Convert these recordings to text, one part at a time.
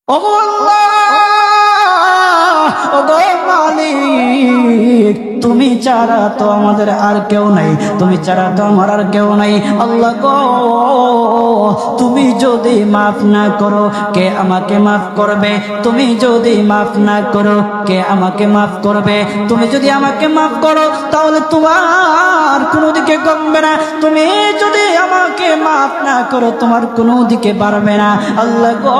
ওগো আল্লাহ, ওগো মালিক, তুমি ছাড়া তো আমাদের আর কেউ নাই, তুমি ছাড়া তো আমার আর কেউ নাই। আল্লাহ গো, তুমি যদি মাফ না করো কে আমাকে মাফ করবে? তুমি যদি মাফ না করো কে আমাকে মাফ করবে? তুমি যদি আমাকে মাফ করো তাহলে তোমার কোনো দিকে কমবে না, তুমি যদি আমাকে মাফ না করো তোমার কোনো দিকে বাড়বে না। আল্লাহ গো,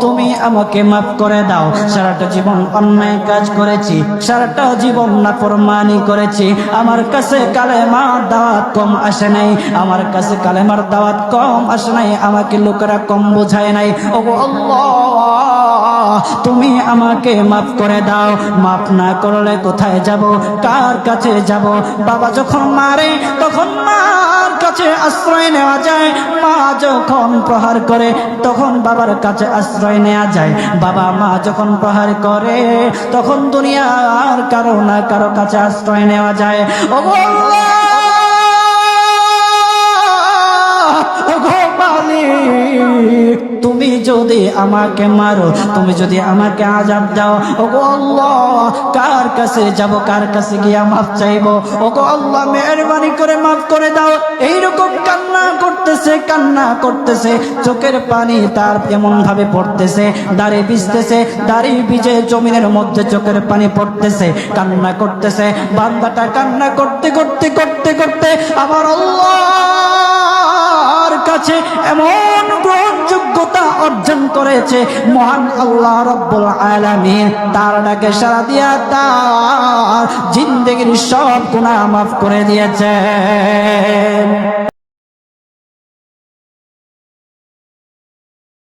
তুমি আমাকে মাফ করে দাও। সারাটা জীবন অন্যায় কাজ করেছি, সারাটা জীবন নাফরমানি করেছি, আমার কাছে কালেমার দাওয়াত কম আসে নাই, আমার কাছে কালেমার দাওয়াত কম আসে নাই, আমাকে লোকেরা কম বোঝায় নাই। ওগো আল্লাহ, তুমি আমাকে মাফ করে দাও। মাফ না করলে কোথায় যাব, কার কাছে যাব? বাবা যখন মারে তখন মার কাছে আশ্রয় নেওয়া যায়, মা যখন প্রহার করে তখন বাবার কাছে আশ্রয় নেওয়া যায়, বাবা মা যখন প্রহার করে তখন দুনিয়ার কারো না কারো কাছে আশ্রয় নেওয়া যায়। ওগো আল্লাহ, ওগো মালিক, তুমি যদি আমাকে মারো, তুমি যদি আমাকে আযাব দাও, ওগো আল্লাহ, কার কাছে যাব, কার কাছে গিয়া মাফ চাইবো? ওগো আল্লাহ, মেহেরবানি করে মাফ করে দাও। এইরকম কান্না করতেছে, কান্না করতেছে, চোখের পানি তার এমন ভাবে পড়তেছে, দাড়ি ভিজতেছে, দাড়ি ভিজে জমিনের মধ্যে চোখের পানি পড়তেছে, কান্না করতেছে। বান্দাটা কান্না করতে করতে করতে করতে আমার আল্লাহর কাছে এমন গ্রহণযোগ্যতা অর্জন করেছে, মহান আল্লাহ রাব্বুল আলামিন তার ডাকে সাড়া দিয়া তার জিন্দেগির সব গুনাহ মাফ করে দিয়েছেন।